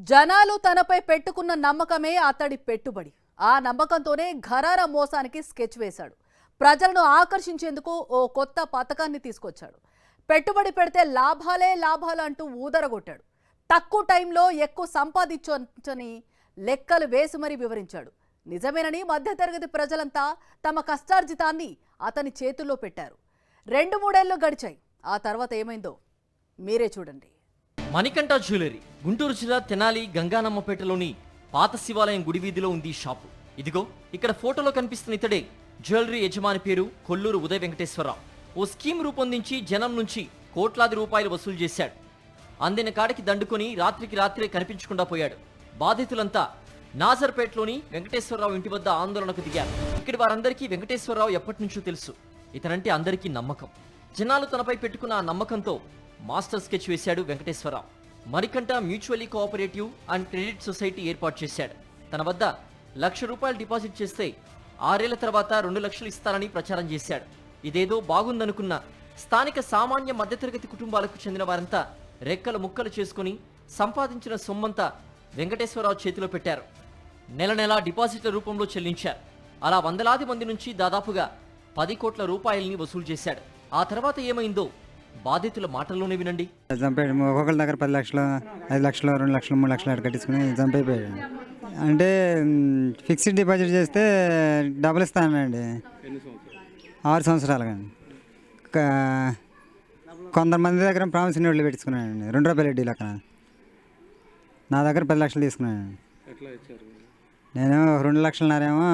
జనాలు తనపై పెట్టుకున్న నమ్మకమే అతడి పెట్టుబడి. ఆ నమ్మకంతోనే ఘరారా మోసానికి స్కెచ్ వేశాడు. ప్రజలను ఆకర్షించేందుకు ఓ కొత్త పథకాన్ని తీసుకొచ్చాడు. పెట్టుబడి పెడితే లాభాలే లాభాలు అంటూ ఊదరగొట్టాడు. తక్కువ టైంలో ఎక్కువ సంపాదించొచ్చని లెక్కలు వేసి మరీ వివరించాడు. నిజమేనని మధ్యతరగతి ప్రజలంతా తమ కష్టార్జితాన్ని అతని చేతుల్లో పెట్టారు. 2-3 ఏళ్లు గడిచాయి. ఆ తర్వాత ఏమైందో మీరే చూడండి. మణికంఠ జ్యువెలరీ గుంటూరు జిల్లా తెనాలి గంగానమ్మపేటలోని పాత శివాలయం గుడి వీధిలో ఉంది షాపు. ఇదిగో ఇక్కడ ఫోటోలో కనిపిస్తున్న ఇతడే జ్యువెలరీ యజమాని పేరు కొల్లూరు ఉదయ వెంకటేశ్వరరావు. ఓ స్కీమ్ రూపొందించి జనం నుంచి కోట్లాది రూపాయలు వసూలు చేశాడు. అందిన కాడికి దండుకొని రాత్రికి రాత్రే కనిపించకుండా పోయాడు. బాధితులంతా నాజర్పేటలోని వెంకటేశ్వరరావు ఇంటి వద్ద ఆందోళనకు దిగారు. ఇక్కడి వారందరికీ వెంకటేశ్వరరావు ఎప్పటి నుంచో తెలుసు. ఇతనంటే అందరికీ నమ్మకం. జనాలు తనపై పెట్టుకున్న ఆ నమ్మకంతో మాస్టర్ స్కెచ్ వేశాడు Venkateswararao. Manikanta mutually cooperative and credit society ఏర్పాటు చేశాడు. తన వద్ద ₹1,00,000 డిపాజిట్ చేస్తే 6 ఏళ్ల తర్వాత 2 లక్షలు ఇస్తారని ప్రచారం చేశాడు. ఇదేదో బాగుందనుకున్న స్థానిక సామాన్య మధ్యతరగతి కుటుంబాలకు చెందిన వారంతా రెక్కలు ముక్కలు చేసుకుని సంపాదించిన సొమ్మంతా వెంకటేశ్వరరావు చేతిలో పెట్టారు. నెల నెలా డిపాజిట్ల రూపంలో చెల్లించారు. అలా వందలాది మంది నుంచి దాదాపుగా 10 కోట్ల రూపాయలని వసూలు చేశాడు. ఆ తర్వాత ఏమైందో బాధితుల మాటల్లోనే వినండి. చంపేయడం, ఒక్కొక్కరి దగ్గర 10 లక్షలు, 5 లక్షలు, 2 లక్షలు, 3 లక్షలు అటు కట్టించుకుని చంపైపోయాడు. అంటే ఫిక్స్డ్ డిపాజిట్ చేస్తే డబుల్ ఇస్తానండి. 6 సంవత్సరాలు. కానీ కొంతమంది దగ్గర ప్రామిసరీ నోట్లు పెట్టించుకున్నానండి. ₹2 వడ్డీ లెక్కన. నా దగ్గర 10 లక్షలు తీసుకున్నానండి. నేను 2 లక్షలన్నరేమో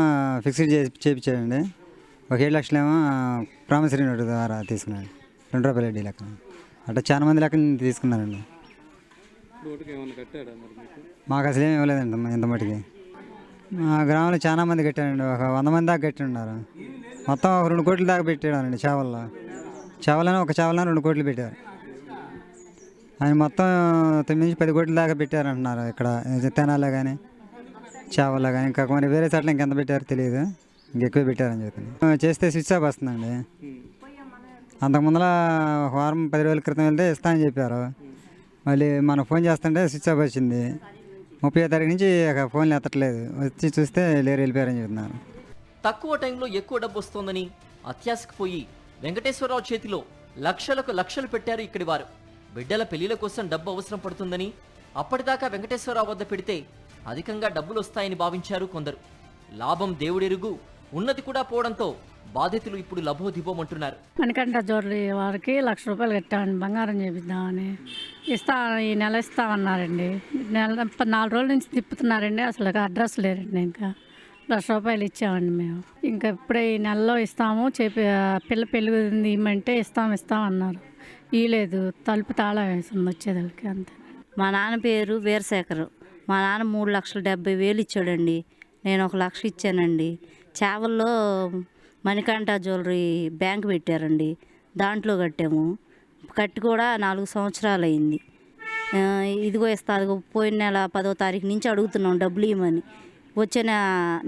ఫిక్స్డ్ చేయించాడండి. ఒక 7 లక్షలేమో ప్రామిసరీ నోటు ద్వారా తీసుకున్నాను. ₹2 వడ్డీ లెక్కన. అట్లా చాలా మంది లెక్క తీసుకున్నారండి. మాకు అసలు ఏమి ఇవ్వలేదండి ఇంత మటుకి. మా గ్రామంలో చాలా మంది కట్టారండి. ఒక 100 మంది దాకా కట్టి ఉన్నారు. మొత్తం ఒక 2 కోట్ల దాకా పెట్టాడండి. చేవలను 2 కోట్లు పెట్టారు. ఆయన మొత్తం 9 నుంచి 10 కోట్ల దాకా పెట్టారంటున్నారు. ఇక్కడ తెనాల్లో కానీ చేవల్లో కానీ, ఇంకా మరి వేరే చోట్ల ఇంకెంత పెట్టారో తెలియదు. ఇంకెక్కువ పెట్టారని చెప్తాను. చేస్తే స్విచ్ ఆఫ్ వస్తుందండి. అంతకుముందర ఒక వారం 10 రోజుల క్రితం వెళ్తే ఇస్తానని చెప్పారు. మళ్ళీ మనం ఫోన్ చేస్తుంటే స్విచ్ ఆఫ్ వచ్చింది. 30వ తారీఖు నుంచి ఫోన్లు ఎత్తట్లేదు. వచ్చి చూస్తే లేరు, వెళ్ళిపోయారని చెప్తున్నారు. తక్కువ టైంలో ఎక్కువ డబ్బు వస్తోందని అత్యాశకు పోయి వెంకటేశ్వరరావు చేతిలో లక్షలకు లక్షలు పెట్టారు ఇక్కడి వారు. బిడ్డల పెళ్లిల కోసం డబ్బు అవసరం పడుతుందని అప్పటిదాకా వెంకటేశ్వరరావు వద్ద పెడితే అధికంగా డబ్బులు వస్తాయని భావించారు కొందరు. లాభం దేవుడెరుగు, ఉన్నది కూడా పోవడంతో బాధితులు ఇప్పుడు లభోదిబోమంటున్నారు. మణికంఠ జ్యువెలరీ వారికి ₹1,00,000 కట్టామండి. బంగారం చేపిద్దామని. ఈ నెల ఇస్తామన్నారండి. 4 రోజుల నుంచి తిప్పుతున్నారండి. అసలు అడ్రస్ లేరండి. ఇంకా ₹1,00,000 ఇచ్చామండి మేము. ఇంకా ఇప్పుడే ఈ నెలలో ఇస్తాము, పిల్ల పెళ్ళి ఇమ్మంటే ఇస్తామన్నారు. ఇలేదు, తలుపు తాళం వేసింది వచ్చేదానికి. అంతే. మా నాన్న పేరు వీరశేఖర్. మా నాన్న 3,70,000 ఇచ్చాడండి. నేను 1,00,000 ఇచ్చానండి. చేవల్లో మణికంఠ జ్యువెలరీ బ్యాంక్ పెట్టారండి. దాంట్లో కట్టాము. కట్టి కూడా 4 సంవత్సరాలు అయింది. ఇదిగో ఇస్తా, అదిగో పోయిన నెల 10వ తారీఖు నుంచి అడుగుతున్నాం డబ్బులు ఇవ్వమని. వచ్చిన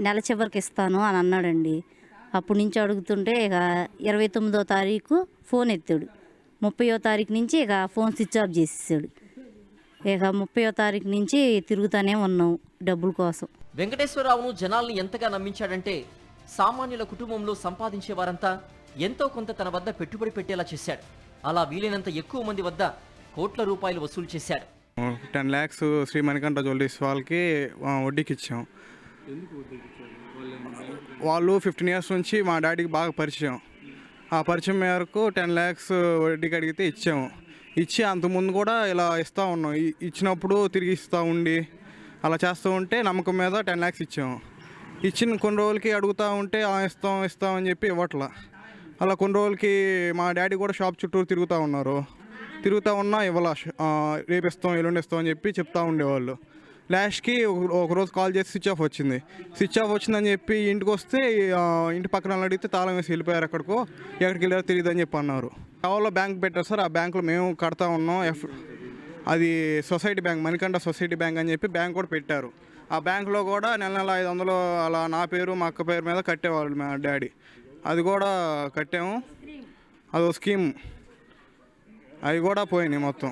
నెల చివరికి ఇస్తాను అని అన్నాడండి. అప్పటి నుంచి అడుగుతుంటే ఇక 29వ తారీఖు ఫోన్ ఎత్తాడు. 30వ తారీఖు నుంచి ఇక ఫోన్ స్విచ్ ఆఫ్ చేసేసాడు. ఇక 30వ తారీఖు నుంచి తిరుగుతూనే ఉన్నాం డబ్బుల కోసం. వెంకటేశ్వరరావును జనాల్ని ఎంతగా నమ్మించాడంటే సామాన్యుల కుటుంబంలో సంపాదించే వారంతా ఎంతో కొంత తన వద్ద పెట్టుబడి పెట్టేలా చేశాడు. అలా వీలైనంత ఎక్కువ మంది వద్ద కోట్ల రూపాయలు వసూలు చేశాడు. 10 lakhs శ్రీ మణికంఠ జ్యువెలరీస్ వాళ్ళకి వడ్డీకి ఇచ్చాం. వాళ్ళు 15 years నుంచి మా డాడీకి బాగా పరిచయం. ఆ పరిచయం మేరకు 10 lakhs వడ్డీకి అడిగితే ఇచ్చాము. ఇచ్చి అంతకుముందు కూడా ఇలా ఇస్తూ ఉన్నాం. ఇచ్చినప్పుడు తిరిగి ఇస్తూ ఉండి అలా చేస్తూ ఉంటే నమ్మకం మీద 10 lakhs ఇచ్చాము. ఇచ్చిన కొన్ని రోజులకి అడుగుతూ ఉంటే ఇస్తామని చెప్పి ఇవ్వట్లా. అలా కొన్ని రోజులకి మా డాడీ కూడా షాప్ చుట్టూరు తిరుగుతూ ఉన్నా ఇవ్వాల. రేపు ఇస్తాం, ఎల్లుండి ఇస్తాం అని చెప్పి చెప్తూ ఉండేవాళ్ళు. లాస్ట్కి ఒకరోజు కాల్ చేసి స్విచ్ ఆఫ్ వచ్చిందని చెప్పి ఇంటికి వస్తే ఇంటి పక్కన అడిగితే తాళం వేసి వెళ్ళిపోయారు. ఎక్కడికి వెళ్ళారో తెలియదు అని చెప్పి అన్నారు. కావాలో బ్యాంక్ పెట్టారు సార్. ఆ బ్యాంకులో మేము కడతా ఉన్నాం. అది society bank, Manikanta society bank అని చెప్పి బ్యాంక్ కూడా పెట్టారు. ఆ బ్యాంకులో కూడా నెల 500 అలా నా పేరు మా అక్క పేరు మీద కట్టేవాళ్ళు మా డాడీ. అది కూడా కట్టాము. అదో స్కీమ్. అవి కూడా పోయినాయి మొత్తం.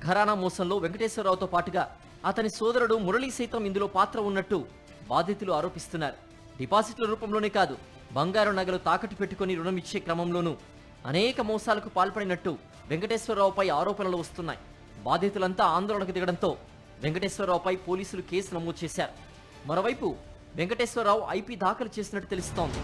ఘరానా మోసంలో వెంకటేశ్వరరావుతో పాటుగా అతని సోదరుడు మురళీ సైతం ఇందులో పాత్ర ఉన్నట్టు బాధితులు ఆరోపిస్తున్నారు. డిపాజిట్ల రూపంలోనే కాదు, బంగారు నగలు తాకట్టు పెట్టుకుని రుణం ఇచ్చే క్రమంలోనూ అనేక మోసాలకు పాల్పడినట్టు వెంకటేశ్వరరావుపై ఆరోపణలు వస్తున్నాయి. బాధితులంతా ఆందోళనకు దిగడంతో వెంకటేశ్వరరావుపై పోలీసులు కేసు నమోదు చేశారు. మరోవైపు వెంకటేశ్వరరావు ఐపీ దాఖలు చేసినట్టు తెలుస్తోంది.